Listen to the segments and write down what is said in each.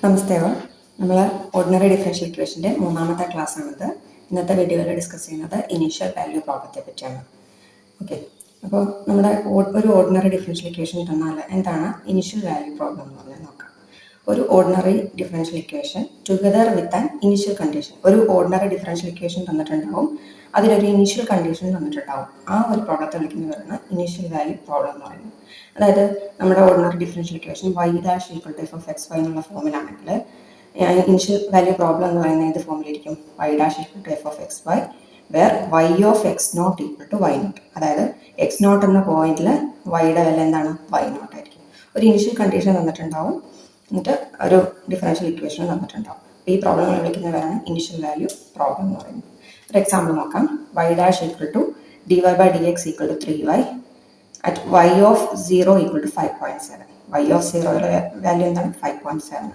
നമസ്തേ all. നമ്മൾ ordinary differential ഇക്വേഷൻ്റെ മൂന്നാമത്തെ ക്ലാസ്സാണിത്. ഇന്നത്തെ വീഡിയോയിൽ ഡിസ്കസ് ചെയ്യുന്നത് ഇനീഷ്യൽ വാല്യൂ പ്രോബ്ലത്തെ പറ്റിയാണ്. ഓക്കെ, അപ്പോൾ നമ്മുടെ ഒരു ഓർഡിനറി ഡിഫറൻഷ്യൽ ഇക്വേഷൻ തന്നാൽ എന്താണ് ഇനീഷ്യൽ വാല്യൂ പ്രോബ്ലം എന്ന് പറഞ്ഞാൽ നോക്കാം. ഒരു ordinary differential equation together with an initial condition. ഒരു ഓർഡിനറി ഡിഫറൻഷ്യൽ ഇക്വേഷൻ തന്നിട്ടുണ്ടാവും, അതിലൊരു ഇനീഷ്യൽ കണ്ടീഷൻ തന്നിട്ടുണ്ടാവും. ആ ഒരു പ്രോബ്ലത്തെ വിളിക്കുന്നവരാണ് ഇനീഷ്യൽ വാല്യൂ പ്രോബ്ലം എന്ന് പറയുന്നത്. അതായത് നമ്മുടെ ordinary differential equation y dash equal to f of X y എന്നുള്ള ഫോമിലാണെങ്കിൽ ഇനിഷ്യൽ വാല്യൂ പ്രോബ്ലം എന്ന് പറയുന്നത് ഏത് ഫോമിലിരിക്കും? y dash equal to f of X y where y of x naught equal to y naught. അതായത് X not എന്ന പോയിന്റിൽ വൈയുടെ വില എന്താണ്? വൈ നോട്ട് ആയിരിക്കും. ഒരു ഇനിഷ്യൽ കണ്ടീഷൻ തന്നിട്ടുണ്ടാവും, എന്നിട്ട് ഒരു ഡിഫറൻഷ്യൽ ഇക്വേഷൻ തന്നിട്ടുണ്ടാവും. ഈ പ്രോബ്ലങ്ങൾ വിളിക്കുന്നവരാണ് ഇനിഷ്യൽ വാല്യൂ പ്രോബ്ലം എന്ന് പറയുന്നത്. ഒരു എക്സാമ്പിൾ നോക്കാം. y dash equal to dy by d x equal to 3y at y of 0 equal to 5.7. y of 0 value എന്താണ്? 5.7 ആണ്.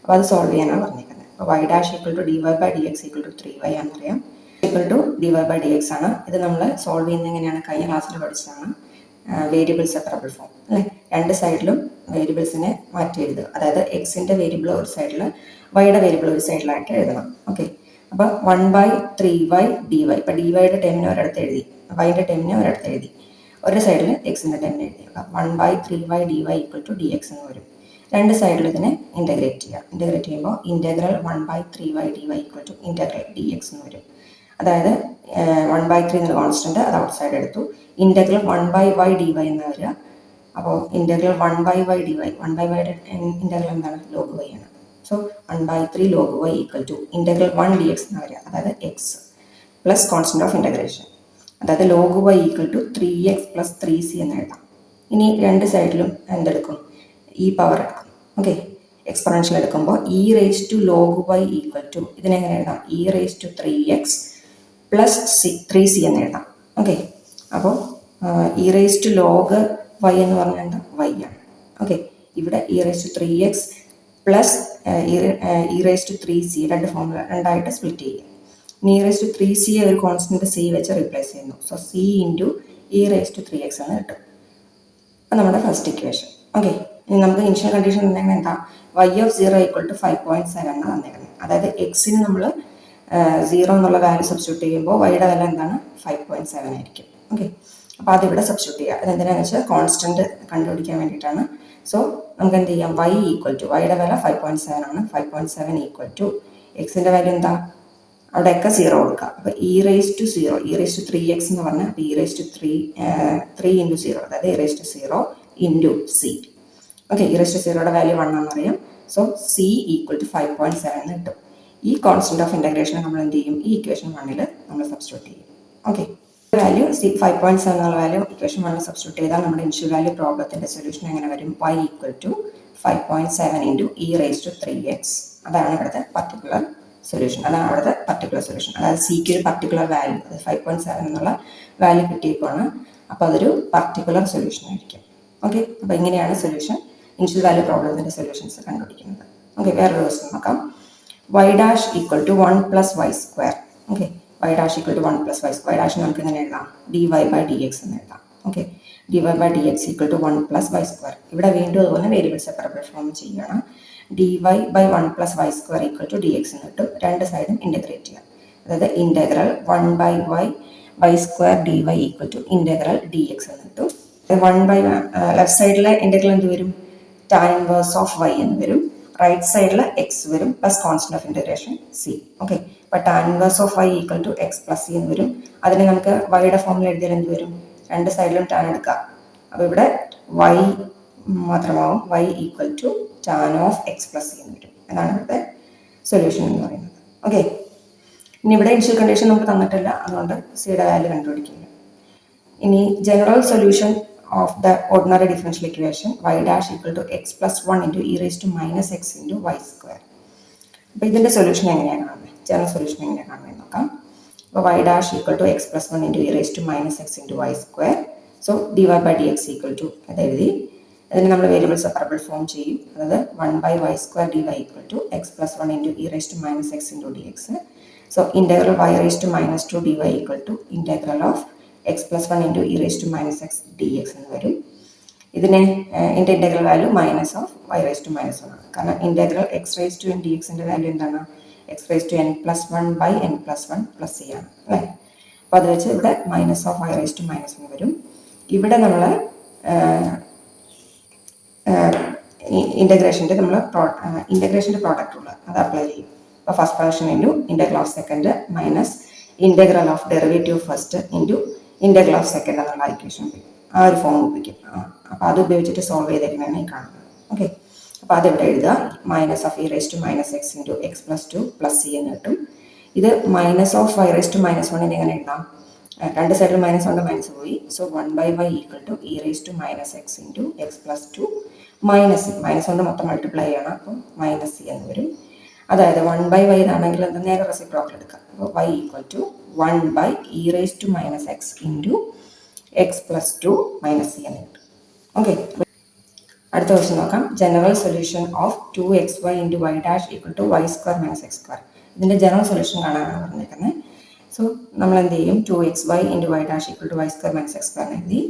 അപ്പോൾ അത് സോൾവ് ചെയ്യാനാണ് പറഞ്ഞിരിക്കുന്നത്. അപ്പോൾ y dash equal to dy by d x equal to 3y എന്നറിയാം. Equal to dy by d x ആണ്. ഇത് നമ്മൾ സോൾവ് ചെയ്യുന്നത് എങ്ങനെയാണ്? കഴിഞ്ഞ ക്ലാസ്സിൽ പഠിച്ചതാണ്. വേരിയബിൾ സെപ്പറബിൾ ഫോം അല്ലേ? രണ്ട് സൈഡിലും വേരിയബിൾസിനെ മാറ്റി എഴുതുക. അതായത് എക്സിൻ്റെ വേരിയബിൾ ഒരു സൈഡിൽ, വൈയുടെ വേരിയബിൾ ഒരു സൈഡിലായിട്ട് എഴുതണം. ഓക്കെ, അപ്പോൾ 1/3y dy. ഇപ്പോൾ dy യുടെ ടെമിനെ ഒരിടത്ത് എഴുതി, വൈയുടെ ടെമിനെ ഒരിടത്ത് എഴുതി, ഒരു സൈഡിൽ എക്സിൻ്റെ ടെമിനെ എഴുതി. 1/3y dy equal to d x എന്ന് വരും. രണ്ട് സൈഡിൽ ഇതിനെ ഇൻ്റഗ്രേറ്റ് ചെയ്യുക. ഇൻ്റഗ്രേറ്റ് ചെയ്യുമ്പോൾ integral 1/3y dy equal to integral d x എന്ന് വരും. അതായത് 1/3 എന്ന കോൺസ്റ്റന്റ് അത് ഔട്ട് സൈഡ് എടുത്തു. ഇൻ്റഗ്രൽ 1/y dy എന്ന് വരിക. അപ്പോൾ ഇൻ്റഗ്രൽ 1/y dy, 1/yയുടെ ഇൻ്റഗ്രൽ എന്താണ്? ലോഗ് y ആണ്. So 1/3 log y equal to integral 1 dx എന്ന് വരിക. അതായത് x plus constant of integration, അതായത് log y equal to 3x plus 3c എന്ന് എഴുതാം. ഇനി രണ്ട് സൈഡിലും എന്തെടുക്കും? ഈ പവർ എടുക്കും. ഓക്കെ, എക്സ്പൊണൻഷ്യൽ എടുക്കുമ്പോൾ e raise to log y equal to ഇതിനെങ്ങനെ എഴുതാം? E raise to 3x plus 3c എന്ന് എഴുതാം. ഓക്കെ, അപ്പോൾ e raise to log y എന്ന് പറഞ്ഞാൽ എന്താ? y ആണ്. ഓക്കെ, ഇവിടെ e raise to 3x plus e raise to 3c രണ്ട് ഫോമുല രണ്ടായിട്ട് സ്പ്ലിറ്റ് ചെയ്യുക. ഇ റേസ് ടു 3c ഒരു കോൺസ്റ്റന്റ് c വെച്ച് റീപ്ലേസ് ചെയ്യുന്നു. So c into e raise to 3x എന്ന് കിട്ടും. അപ്പോൾ നമ്മുടെ ഫസ്റ്റ് ഇക്വേഷൻ. ഓക്കെ, ഇനി നമുക്ക് ഇനിഷ്യൽ കണ്ടീഷൻ തന്നെയാണ് എന്താ? y ഓഫ് 0 ഈക്വൽ ടു 5.7 എന്ന് തന്നേക്കുന്നത്. അതായത് എക്സിന് നമ്മൾ 0 എന്നുള്ള വാല്യൂ സബ്സ്റ്റിറ്റ്യൂട്ട് ചെയ്യുമ്പോൾ വൈയുടെ വില എന്താണ്? 5.7 ആയിരിക്കും. ഓക്കെ, അപ്പോൾ അതിവിടെ സബ്സ്റ്റിറ്റ്യൂട്ട് ചെയ്യുക. അതെന്തിനാണെന്ന് വെച്ചാൽ കോൺസ്റ്റന്റ് കണ്ടുപിടിക്കാൻ വേണ്ടിയിട്ടാണ്. സോ നമുക്ക് എന്ത് ചെയ്യാം? y ഈക്വൽ ടു വൈയുടെ വില 5.7 ആണ്. 5.7 ഈക്വൽ ടു എക്സിൻ്റെ വാല്യൂ എന്താ? അവിടെയൊക്കെ 0 കൊടുക്കുക. അപ്പോൾ e raise to 0, e raise to 3x എന്ന് പറഞ്ഞാൽ അപ്പോൾ ഇ റേസ് ടു 3 ഇൻറ്റു 0, അതായത് e raise to 0 into c. Okay, e raise to 0യുടെ വാല്യൂ 1 ആണെന്നറിയാം. സോ c ഈക്വൽ ടു 5.7 എന്ന് കിട്ടും. ഈ കോൺസ്റ്റന്റ് ഓഫ് ഇൻ്റഗ്രേഷൻ നമ്മൾ എന്ത് ചെയ്യും? ഈ ഇക്വേഷൻ 1ൽ നമ്മൾ സബ്സ്റ്റിറ്റ്യൂട്ട് ചെയ്യും. ഓക്കെ, വാല്യൂ 5.7 എന്നുള്ള വാല്യൂ ഇക്വേഷൻ 1ൽ സബ്സ്റ്റിറ്റ്യൂട്ട് ചെയ്താൽ നമ്മുടെ ഇനിഷ്യൽ വാല്യൂ പ്രോബ്ലത്തിൻ്റെ സൊല്യൂഷൻ എങ്ങനെ വരും? y equal to 5.7 into e raise to 3x. അതാണ് ഇവിടുത്തെ പർട്ടിക്കുലർ സൊല്യൂഷൻ. അതാണ് അവിടുത്തെ പർട്ടിക്കുലർ സൊല്യൂഷൻ. അതായത് സിക്ക് ഒരു പർട്ടിക്കുലർ വാല്യൂ, അത് 5.7 എന്നുള്ള വാല്യൂ കിട്ടിയേക്കാണ്. അപ്പോൾ അതൊരു പർട്ടിക്കുലർ സൊല്യൂഷൻ ആയിരിക്കും. ഓക്കെ, അപ്പോൾ ഇങ്ങനെയാണ് സൊല്യൂഷൻ, ഇനിഷ്യൽ വാല്യൂ പ്രോബ്ലത്തിൻ്റെ സൊല്യൂഷൻസ് കണ്ടുപിടിക്കുന്നത്. ഓക്കെ, വേറൊരു ക്വസ്റ്റ്യൻ നോക്കാം. y dash equal to 1 plus y square. Okay, y dash equal to 1 plus y square. Dash നമുക്ക് ഇങ്ങനെ എഴുതാം? dy ബൈ ഡി എക്സ് എന്ന് എഴുതാം. Okay, dy by d x equal to 1 plus y square. ഇവിടെ വീണ്ടും അതുപോലെ variable separable form ചെയ്യണം. dy by 1 plus y square equal to d x എന്ന് കിട്ടും. രണ്ട് സൈഡും ഇൻ്റഗ്രേറ്റ് ചെയ്യാം. അതായത് integral 1 by y square dy equal to integral d x എന്ന് കിട്ടും. 1 ബൈ ലെഫ്റ്റ് സൈഡിലെ ഇൻ്റഗ്രൽ എന്ത് വരും? ടാൻ ഇൻവേഴ്സ് ഓഫ് y എന്ന് വരും. റൈറ്റ് സൈഡിൽ എക്സ് വരും plus constant of integration c. Okay, അപ്പോൾ tan inverse of y equal to x plus c എന്ന് വരും. അതിന് നമുക്ക് വൈയുടെ ഫോമിൽ എഴുതിയാൽ എന്ത് വരും? രണ്ട് സൈഡിലും ടാൻ എടുക്കുക. അപ്പോൾ ഇവിടെ y മാത്രമാവും. y equal to tan of x plus c എന്ന് വരും. അതാണ് ഇവിടുത്തെ സൊല്യൂഷൻ എന്ന് പറയുന്നത്. ഓക്കെ, ഇനി ഇവിടെ ഇനിഷ്യൽ കണ്ടീഷൻ നമുക്ക് തന്നിട്ടില്ല, അതുകൊണ്ട് സിയുടെ വാല്യൂ കണ്ടുപിടിക്കില്ല. ഇനി general solution of the ordinary differential equation y dash equal to x plus 1 into e raised to minus x into y square. അപ്പോൾ ഇതിൻ്റെ സൊല്യൂഷൻ എങ്ങനെയാണ് കാണുന്നത്? ജനറൽ സൊല്യൂഷൻ എങ്ങനെയാണ് കാണുന്നത് നോക്കാം. അപ്പോൾ y dash equal to x plus 1 into e raised to minus x into y square. So dy by dx equal to അത് എഴുതി. അതിന് നമ്മൾ വേരിയബിൾ സെപ്പറബിൾ ഫോം ചെയ്യും. അതായത് 1 by y square dy equal to x plus 1 into e raised to minus x into dx. So integral y raised to minus 2 dy equal to integral of x plus 1 into e raised to minus x dx എന്ന് വരും. ഇതിനെ ഇതിൻ്റെ integral value minus of y raise to minus 1 ആണ്. കാരണം integral x raise to n d എക്സിൻ്റെ value എന്താണ്? X raise to n+1 by n+1 plus c ആണ് അല്ലേ. അപ്പോൾ അത് വെച്ച് ഇവിടെ minus of y raise to minus 1 വരും. ഇവിടെ നമ്മൾ ഇൻ്റഗ്രേഷൻ്റെ പ്രോഡക്റ്റ് ഉള്ള അത് അപ്ലൈ ചെയ്യും. അപ്പോൾ first function into integral of second minus integral of derivative first into integral of second എന്നുള്ള ഇക്വേഷൻ വരും. ആ ഒരു ഫോം ഉപയോഗിക്കും. അപ്പോൾ അത് ഉപയോഗിച്ചിട്ട് സോൾവ് ചെയ്തേക്കുന്നതാണ് ഈ കാണുന്നത്. ഓക്കെ, അപ്പോൾ അതിവിടെ എഴുതുക. Minus of e raise to minus x into x plus 2 plus c എന്ന് കിട്ടും. ഇത് minus of y raise to minus 1 എങ്ങനെ എഴുതാം? രണ്ട് സൈഡിൽ മൈനസ് കൊണ്ട് മൈനസ് പോയി. So 1/y equal to e raise to minus x into x plus 2 minus c. Minus കൊണ്ട് മൊത്തം മൾട്ടിപ്ലൈ ചെയ്യണം. അപ്പം മൈനസ് സി എന്ന് വരും. അതായത് 1/y ഇതാണെങ്കിൽ എന്താ നേരെ റെസിപ്രോക്കൽ എടുക്കാം. അപ്പോൾ y equal to 1 e raise to minus x into x plus 2 minus c എന്ന് കിട്ടും. ഓക്കെ, അടുത്ത ക്വസ്റ്റ്യൻ നോക്കാം. General solution of 2xy into y dash equal to y square minus x square. ഇതിൻ്റെ ജനറൽ സൊല്യൂഷൻ കാണാനാണ് പറഞ്ഞിരിക്കുന്നത്. So നമ്മൾ എന്ത് ചെയ്യും? 2xy into y dash equal to y square minus x square എഴുതി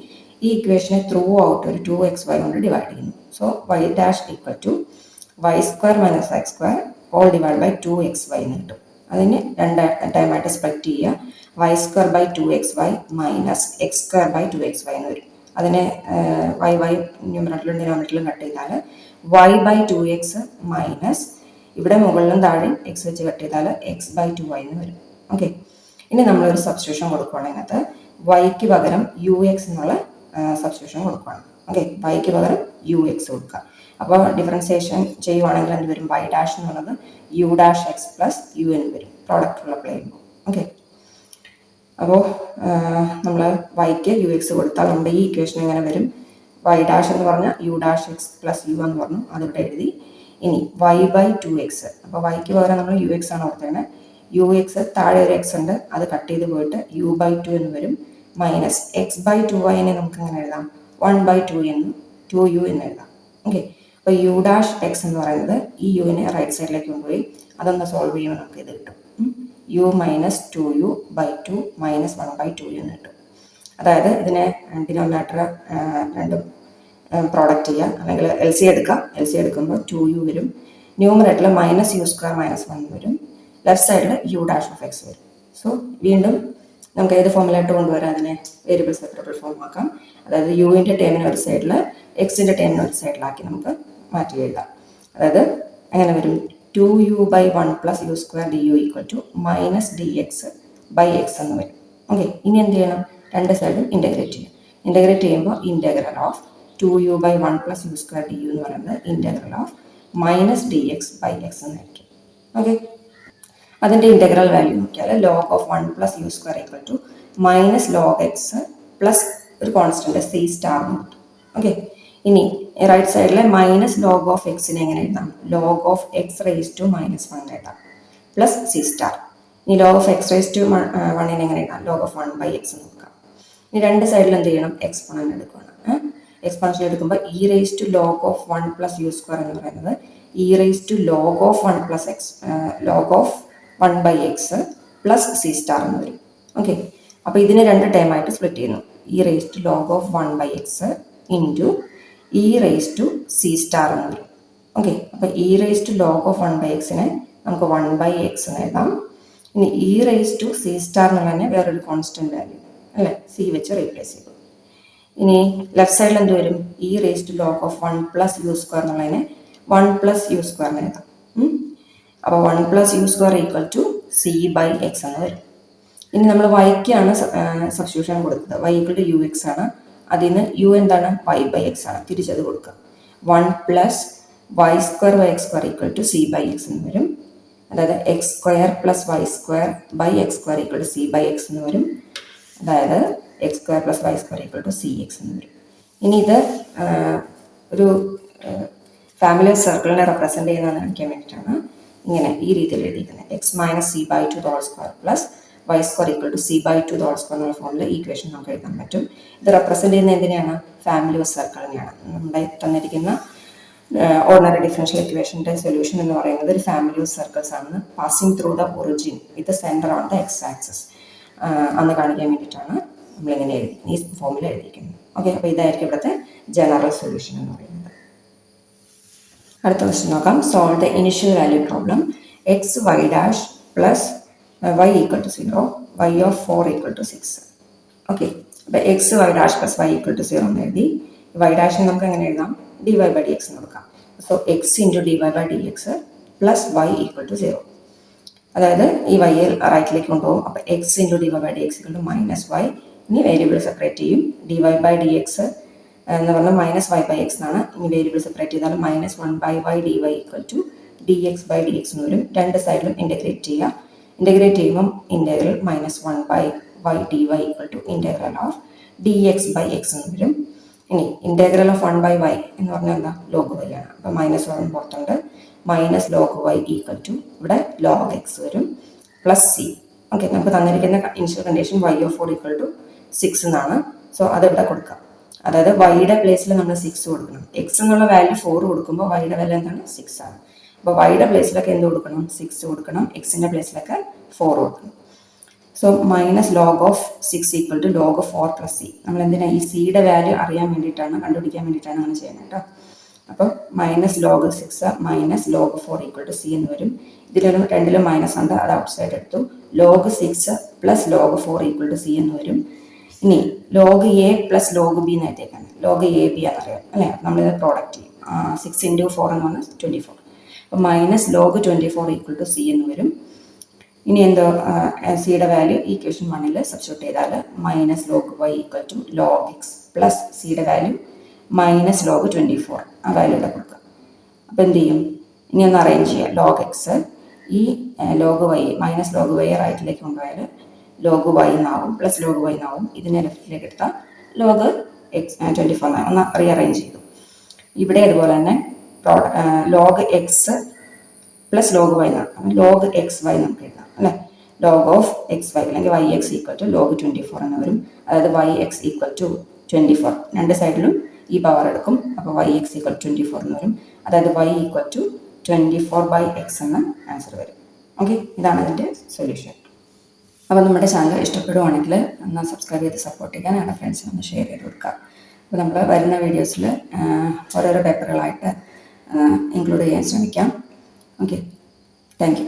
ഈ ഇക്വേഷനെ ത്രൂ ഔട്ട് ഒരു 2xy കൊണ്ട് ഡിവൈഡ് ചെയ്യുന്നു. So y dash equal to y square minus x square all divide by 2xy എന്ന് കിട്ടും. അതിന് രണ്ട് ടൈമായിട്ട് സ്പ്ലിറ്റ് ചെയ്യുക. Y square by 2xy minus x square by 2xy എന്ന് വരും. അതിനെ വൈ ന്യൂമറേറ്ററിലും ഡിനോമിനേറ്ററിലും കട്ട് ചെയ്താൽ y ബൈ 2x മൈനസ് ഇവിടെ മുകളിലും താഴെയും എക്സ് വെച്ച് കട്ട് ചെയ്താൽ എക്സ് ബൈ 2y എന്ന് വരും. ഓക്കെ, ഇനി നമ്മളൊരു സബ്സ്റ്റിറ്റ്യൂഷൻ കൊടുക്കുകയാണെങ്കിൽ അതിനകത്ത് വൈക്ക് പകരം യു എക്സ് എന്നുള്ള സബ്സ്റ്റിറ്റ്യൂഷൻ കൊടുക്കുകയാണ്. ഓക്കെ, വൈക്ക് പകരം യു എക്സ് കൊടുക്കുക. അപ്പോൾ ഡിഫറൻസിയേഷൻ ചെയ്യുവാണെങ്കിൽ എന്ത് വരും? വൈ ഡാഷ് എന്നുള്ളത് u dash x plus u എന്ന് വരും പ്രോഡക്റ്റുള്ള അപ്ലൈ ചെയ്യുമ്പോൾ. ഓക്കെ, അപ്പോൾ നമ്മൾ വൈക്ക് യു എക്സ് കൊടുത്താൽ നമ്മുടെ ഈ ഇക്വേഷൻ എങ്ങനെ വരും? വൈ ഡാഷ് എന്ന് പറഞ്ഞാൽ u dash x plus u എന്ന് പറഞ്ഞു, അതിവിടെ എഴുതി. ഇനി വൈ ബൈ 2x, അപ്പോൾ വൈക്ക് പകരം നമ്മൾ യു എക്സ് ആണ് കൊടുത്തേക്കുന്നത്. യു എക്സ് താഴെ ഒരു എക്സ് ഉണ്ട്, അത് കട്ട് ചെയ്ത് പോയിട്ട് യു ബൈ 2 എന്ന് വരും. മൈനസ് എക്സ് ബൈ 2y നമുക്ക് എങ്ങനെ എഴുതാം? 1/2 എന്ന് 2u എന്ന് എഴുതാം. ഓക്കെ, അപ്പോൾ യു ഡാഷ് എക്സ് എന്ന് പറയുന്നത് ഈ യുവിനെ റൈറ്റ് സൈഡിലേക്ക് കൊണ്ടുപോയി അതൊന്ന് സോൾവ് ചെയ്യുമ്പോൾ നമുക്ക് ഇത് കിട്ടും. U minus 2u by 2 minus 1/2 എന്ന് കിട്ടും. അതായത് ഇതിനെ ഡിനോമിനേറ്റർ രണ്ടും പ്രോഡക്റ്റ് ചെയ്യുക, അല്ലെങ്കിൽ എൽ സി എടുക്കുക. എൽ സി എടുക്കുമ്പോൾ 2u വരും. ന്യൂമറേറ്ററിൽ മൈനസ് യു സ്ക്വയർ മൈനസ് 1 വരും. ലെഫ്റ്റ് സൈഡിൽ യു ഡാഷ് ഓഫ് എക്സ് വരും. സോ വീണ്ടും നമുക്ക് ഏത് ഫോമിലായിട്ട് കൊണ്ടുവരാം? അതിനെ വേരിയബിൾ സെപ്പറബിൾ ഫോം ആക്കാം. അതായത് യുവിൻ്റെ ടേമിന് ഒരു സൈഡിൽ എക്സിൻ്റെ ടേമിന് ഒരു സൈഡിലാക്കി നമുക്ക് മാറ്റി എഴുതാം. അതായത് അങ്ങനെ വരും 2u by 1 plus u square d u equal to minus d x by x എന്ന് വരും. ഓക്കെ, ഇനി എന്ത് ചെയ്യണം? രണ്ട് സൈഡും ഇൻ്റഗ്രേറ്റ് ചെയ്യും. ഇൻ്റഗ്രേറ്റ് ചെയ്യുമ്പോൾ integral of 2u by 1 plus u square d u എന്ന് പറയുന്നത് integral of minus d x by x എന്നായിരിക്കും. ഓക്കെ, അതിൻ്റെ ഇൻ്റഗ്രൽ വാല്യൂ നോക്കിയാൽ log of 1 plus u square equal to minus log X plus ഒരു constant c star എന്ന് കിട്ടും. Okay, ഇനി right സൈഡിലെ മൈനസ് ലോഗ് ഓഫ് എക്സിനെ എങ്ങനെ എഴുതാം? Log of x raise to minus 1 എഴുതാം പ്ലസ് സി സ്റ്റാർ. ഇനി log of x raise to 1 എങ്ങനെ എഴുതാം? ലോഗ് ഓഫ് 1 ബൈ എക്സ് നോക്കാം. ഇനി രണ്ട് സൈഡിൽ എന്ത് ചെയ്യണം? എക്സ്പോണൻ്റ് എടുക്കണം. എക്സ്പോണൻഷ്യൽ എടുക്കുമ്പോൾ e raise to log of 1 plus u square എന്ന് പറയുന്നത് e raise to log of 1 plus x log of 1 by x plus c star എന്ന് വരും. ഓക്കെ, അപ്പോൾ ഇതിനെ രണ്ട് ടൈമായിട്ട് സ്പ്ലിറ്റ് ചെയ്യുന്നു. E raise to log of 1 by x into e raise to c star എന്ന് വരും. ഓക്കെ, അപ്പോൾ e raise to log of 1 by എക്സിനെ നമുക്ക് 1 ബൈ എക്സ് എന്ന് എഴുതാം. ഇനി e raise to c star എന്നുള്ളതിനെ വേറൊരു കോൺസ്റ്റൻറ്റ് വാല്യൂ അല്ലേ സി വെച്ച് റീപ്ലേസ് ചെയ്തു. ഇനി ലെഫ്റ്റ് സൈഡിൽ എന്ത് വരും? E raise to log of 1 plus u square എന്നുള്ളതിനെ 1 പ്ലസ് യു സ്ക്വയർ എന്ന് എഴുതാം. അപ്പോൾ 1 plus u square equal to c by x എന്ന് വരും. ഇനി നമ്മൾ വൈക്കാണ് സബ്സ്റ്റിറ്റ്യൂഷൻ കൊടുത്തത്. Y equal to u x ആണ്. അതിന് യു എന്താണ്? വൈ ബൈ എക്സ് ആണ്. തിരിച്ചത് കൊടുക്കുക. 1 plus y square by x square equal to c by x എന്ന് വരും. അതായത് x square plus y square by x square equal to c by x എന്ന് വരും. അതായത് x square plus y square equal to c x എന്ന് വരും. ഇനി ഇത് ഒരു ഫാമിലി ഓഫ് സർക്കിളിനെ റെപ്രസെൻറ്റ് ചെയ്യുന്നതെന്ന് കാണിക്കാൻ വേണ്ടിയിട്ടാണ് ഇങ്ങനെ ഈ രീതിയിൽ എഴുതിയിരിക്കുന്നത്. X minus c by 2 the whole square plus y square equal to c by 2 the whole square എന്നുള്ള ഫോമിൽ ഈ ഇക്വേഷൻ നമുക്ക് എഴുതാൻ പറ്റും. ഇത് റെപ്രസെൻറ്റ് ചെയ്യുന്ന എന്തിനെയാണ്? ഫാമിലി ഓഫ് സർക്കിളിനെയാണ്. നമ്മുടെ തന്നിരിക്കുന്ന ഓർഡിനറി ഡിഫറൻഷ്യൽ ഇക്വേഷൻ്റെ സൊല്യൂഷൻ എന്ന് പറയുന്നത് ഒരു ഫാമിലി ഓഫ് സർക്കിൾസ് ആണ്. Passing through the origin with centre on the x axis അന്ന് കാണിക്കാൻ വേണ്ടിയിട്ടാണ് നമ്മളിങ്ങനെ ഈ ഫോമിൽ എഴുതിയിരിക്കുന്നത്. ഓക്കെ, അപ്പോൾ ഇതായിരിക്കും ഇവിടുത്തെ ജനറൽ സൊല്യൂഷൻ എന്ന് പറയുന്നത്. അടുത്ത ക്വസ്റ്റ്യൻ നോക്കാം. Solve the initial value problem x y dash plus y equal to 0 y of 4 equal to 6. Okay, അപ്പോൾ x y dash plus y equal to 0 എന്ന് എഴുതി. വൈ ഡാഷിന് നമുക്ക് എങ്ങനെ എഴുതാം? D y by d x എന്ന് കൊടുക്കാം. So x into d y by d x plus y equal to 0. അതായത് ഈ വൈ റൈറ്റിലേക്ക് കൊണ്ടുപോകും. അപ്പോൾ x into d y by d x equal to minus y. ഇനി വേരിയബിൾ സെപ്പറേറ്റ് ചെയ്യും. D y by d x എന്ന് പറഞ്ഞാൽ minus y by x എന്നാണ്. ഇനി വേരിയബിൾ സെപ്പറേറ്റ് ചെയ്താൽ minus 1 by y d y equal to d x by d x എന്ന് വരും. രണ്ട് സൈഡിലും ഇൻ്റഗ്രേറ്റ് ചെയ്യുക. ഇൻ്റഗ്രേറ്റ് ചെയ്യുമ്പം integral minus 1 by y d y equal to integral of d x by x എന്ന് വരും. ഇനി ഇൻ്റഗ്രൽ ഓഫ് 1 ബൈ വൈ എന്ന് പറഞ്ഞാൽ എന്താ? ലോഗ് വൈ ആണ്. അപ്പോൾ മൈനസ് 1 പുറത്തുണ്ട്. Minus log Y equal to ഇവിടെ ലോഗ് എക്സ് വരും പ്ലസ് സി. ഓക്കെ, നമുക്ക് തന്നിരിക്കുന്ന initial condition y of 4 equal to 6 എന്നാണ്. സോ അതിവിടെ കൊടുക്കാം. അതായത് വൈയുടെ പ്ലേസിൽ നമ്മൾ 6 കൊടുക്കണം. എക്സ് എന്നുള്ള വാല്യൂ 4 കൊടുക്കുമ്പോൾ വൈയുടെ വാല്യൂ എന്താണ്? 6 ആണ്. അപ്പോൾ വൈയുടെ പ്ലേസിലൊക്കെ എന്ത് കൊടുക്കണം? 6 കൊടുക്കണം. എക്സിൻ്റെ പ്ലേസിലൊക്കെ 4 കൊടുക്കണം. So minus log of 6 equal to log of 4 plus c. നമ്മൾ എന്തിനാണ്? ഈ സിയുടെ വാല്യൂ അറിയാൻ വേണ്ടിയിട്ടാണ്, കണ്ടുപിടിക്കാൻ വേണ്ടിയിട്ടാണ് അങ്ങനെ ചെയ്യുന്നത് കേട്ടോ. അപ്പോൾ minus log 6 minus log 4 equal to C എന്ന് വരും. ഇതിലും രണ്ടിലും മൈനസ് ഉണ്ട്, അത് ഔട്ട് സൈഡ് എടുത്തു. Log 6 plus log 4 equal to C എന്ന് വരും. ഇനി log A plus log B എന്ന് എഴുതിയേക്കാണ്. ലോഗ് എ ബി എന്നറിയാം അല്ലേ? നമ്മളിത് പ്രോഡക്റ്റ് ചെയ്യും. 6 ഇൻറ്റു 4 എന്ന് പറഞ്ഞാൽ 24. അപ്പോൾ minus log 24 equal to C എന്ന് വരും. ഇനി എന്തോ സിയുടെ വാല്യൂ ഈക്വേഷൻ 1 സബ്സ്റ്റിറ്റ്യൂട്ട് ചെയ്താൽ minus log Y equal to log X plus സിയുടെ വാല്യൂ മൈനസ് ലോഗ് 24 ആ വാല്യൂ ഇവിടെ കൊടുക്കുക. അപ്പോൾ എന്ത് ചെയ്യും? ഇനി ഒന്ന് അറേഞ്ച് ചെയ്യുക. ലോഗ് എക്സ് ഈ log Y minus log Y റൈറ്റിലേക്ക് കൊണ്ടുപോയാൽ ലോഗ് വൈ എന്നാവും പ്ലസ് ലോഗ് വൈ എന്നാവും. ഇതിനെ ലെഫ്റ്റിലേക്ക് എടുത്താൽ ലോഗ് എക്സ് 24 ഒന്ന് റീഅറേഞ്ച് ചെയ്തു. ഇവിടെ അതുപോലെ തന്നെ log X plus log Y എന്നാണ്. ലോഗ് എക്സ് വൈ നമുക്ക് എഴുതാം അല്ലേ? ലോഗ് ഓഫ് എക്സ് വൈ അല്ലെങ്കിൽ Y X equal to log 24 എന്ന് വരും. അതായത് വൈ എക്സ് ഈക്വൽ ടു 24. രണ്ട് സൈഡിലും ഈ പവർ എടുക്കും. അപ്പോൾ വൈ എക്സ് ഈക്വൽ 24 എന്ന് വരും. അതായത് Y equal to 24 by X എന്ന ആൻസർ വരും. ഓക്കെ, ഇതാണ് അതിൻ്റെ സൊല്യൂഷൻ. അപ്പോൾ നമ്മുടെ ചാനൽ ഇഷ്ടപ്പെടുവാണെങ്കിൽ ഒന്ന് സബ്സ്ക്രൈബ് ചെയ്ത് സപ്പോർട്ട് ചെയ്യാൻ ഞങ്ങളുടെ ഫ്രണ്ട്സിന് ഒന്ന് ഷെയർ ചെയ്ത് കൊടുക്കുക. അപ്പോൾ നമ്മൾ വരുന്ന വീഡിയോസിൽ ഓരോരോ പേപ്പറുകളായിട്ട് ഇൻക്ലൂഡ് ചെയ്യാൻ ശ്രമിക്കാം. Okay, thank you.